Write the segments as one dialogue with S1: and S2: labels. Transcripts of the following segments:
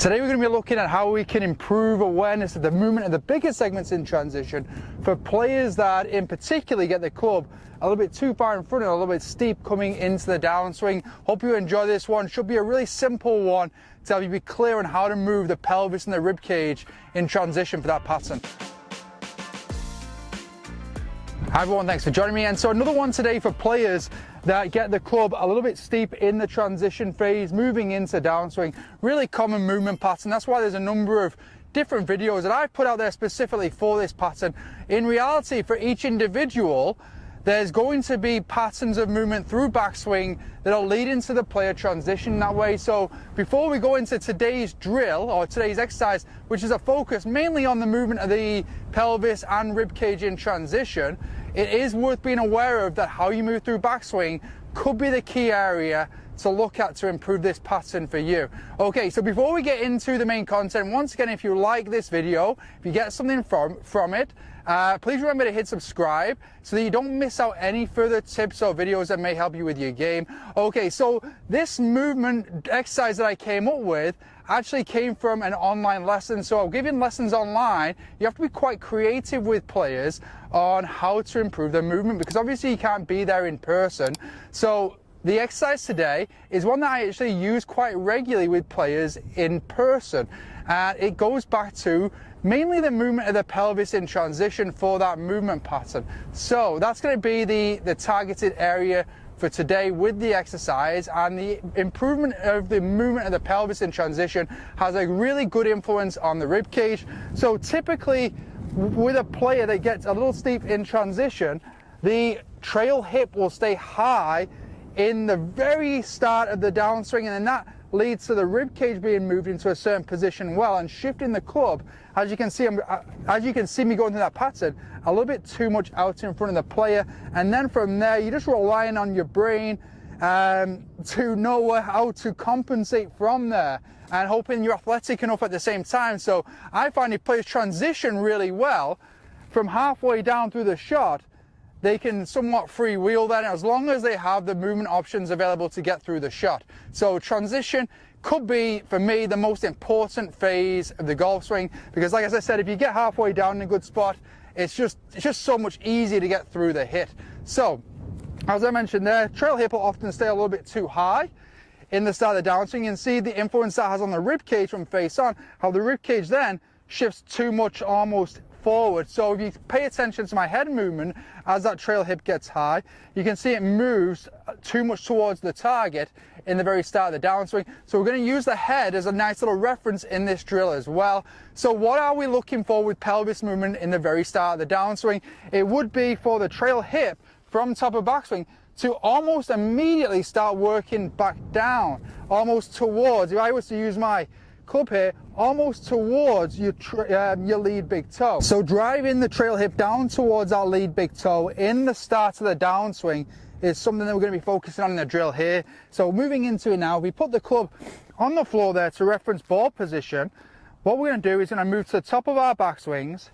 S1: Today we're going to be looking at how we can improve awareness of the movement of the bigger segments in transition for players that in particular get the club a little bit too far in front and a little bit steep coming into the downswing. Hope you enjoy this one. Should be a really simple one to help you be clear on how to move the pelvis and the rib cage in transition for that pattern. Hi everyone, thanks for joining me. And so another one today for players that get the club a little bit steep in the transition phase, moving into downswing. Really common movement pattern. That's why there's a number of different videos that I've put out there specifically for this pattern. In reality, for each individual, there's going to be patterns of movement through backswing that'll lead into the player transition that way. So before we go into today's drill or today's exercise, which is a focus mainly on the movement of the pelvis and rib cage in transition, it is worth being aware of that how you move through backswing could be the key area to look at to improve this pattern for you. Okay, so before we get into the main content, once again, if you like this video, if you get something from it, please remember to hit subscribe so that you don't miss out any further tips or videos that may help you with your game. Okay, so this movement exercise that I came up with actually came from an online lesson. So giving lessons online, you have to be quite creative with players on how to improve their movement, because obviously you can't be there in person. So the exercise today is one that I actually use quite regularly with players in person. It goes back to mainly the movement of the pelvis in transition for that movement pattern. So that's going to be the targeted area for today with the exercise, and the improvement of the movement of the pelvis in transition has a really good influence on the rib cage. So typically with a player that gets a little steep in transition, the trail hip will stay high in the very start of the downswing, and then that leads to the rib cage being moved into a certain position well and shifting the club. As you can see me going through that pattern, a little bit too much out in front of the player, and then from there you're just relying on your brain to know how to compensate from there, and hoping you're athletic enough at the same time. So I find if players transition really well from halfway down through the shot, they can somewhat freewheel then, as long as they have the movement options available to get through the shot. So transition could be, for me, the most important phase of the golf swing, because like as I said, if you get halfway down in a good spot, it's just so much easier to get through the hit. So as I mentioned there, trail hip will often stay a little bit too high in the start of the downswing. You can see the influence that has on the rib cage from face on, how the rib cage then shifts too much almost forward. So if you pay attention to my head movement as that trail hip gets high, you can see it moves too much towards the target in the very start of the downswing. So we're going to use the head as a nice little reference in this drill as well. So what are we looking for with pelvis movement in the very start of the downswing? It would be for the trail hip from top of backswing to almost immediately start working back down, almost towards, if I was to use my club here, almost towards your lead big toe. So driving the trail hip down towards our lead big toe in the start of the downswing is something that we're going to be focusing on in the drill here. So moving into it now, we put the club on the floor there to reference ball position. What we're going to do is going to move to the top of our backswings,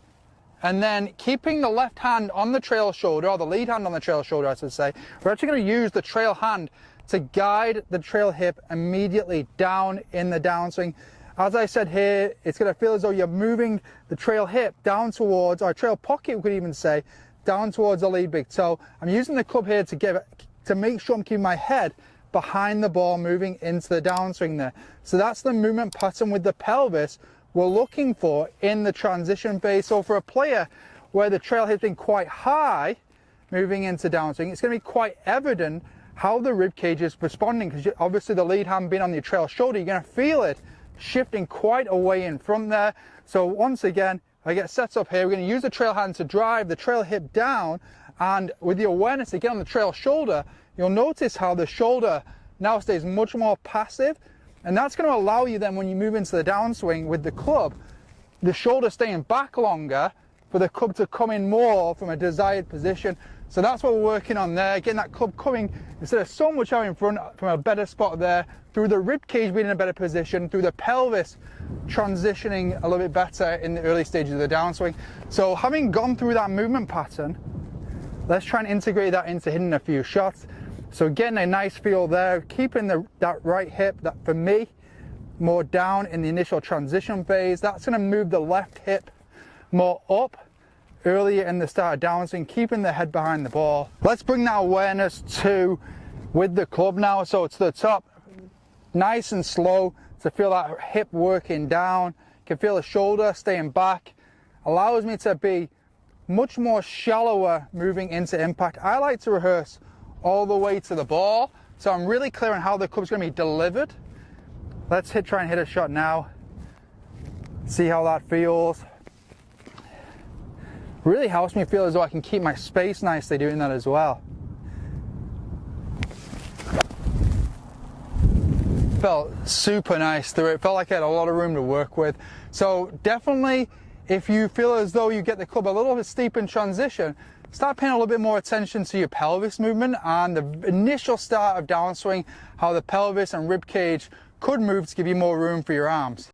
S1: and then keeping the left hand on the trail shoulder, or the lead hand on the trail shoulder I should say, we're actually going to use the trail hand to guide the trail hip immediately down in the downswing. As I said here, it's going to feel as though you're moving the trail hip down towards, or trail pocket we could even say, down towards the lead big toe. I'm using the club here to make sure I'm keeping my head behind the ball moving into the downswing there. So that's the movement pattern with the pelvis we're looking for in the transition phase. So for a player where the trail hip's been quite high moving into downswing, it's going to be quite evident how the rib cage is responding, because obviously the lead hand being on your trail shoulder, you're going to feel it shifting quite away in front there. So once again, I get set up here, we're going to use the trail hand to drive the trail hip down, and with the awareness again on the trail shoulder, you'll notice how the shoulder now stays much more passive, and that's going to allow you then, when you move into the downswing with the club, the shoulder staying back longer for the club to come in more from a desired position. So that's what we're working on there, getting that club coming instead of so much out in front from a better spot there, through the rib cage being in a better position, through the pelvis transitioning a little bit better in the early stages of the downswing. So having gone through that movement pattern, let's try and integrate that into hitting a few shots. So getting a nice feel there, keeping that right hip, that for me, more down in the initial transition phase. That's going to move the left hip more up earlier in the start of downswing, keeping the head behind the ball. Let's bring that awareness to with the club now. So it's the top, nice and slow to feel that hip working down. You can feel the shoulder staying back. Allows me to be much more shallower moving into impact. I like to rehearse all the way to the ball, so I'm really clear on how the club's going to be delivered. Let's try and hit a shot now. See how that feels. Really helps me feel as though I can keep my space nicely doing that as well. Felt super nice through it. Felt like I had a lot of room to work with. So definitely, if you feel as though you get the club a little bit steep in transition, start paying a little bit more attention to your pelvis movement and the initial start of downswing, how the pelvis and rib cage could move to give you more room for your arms.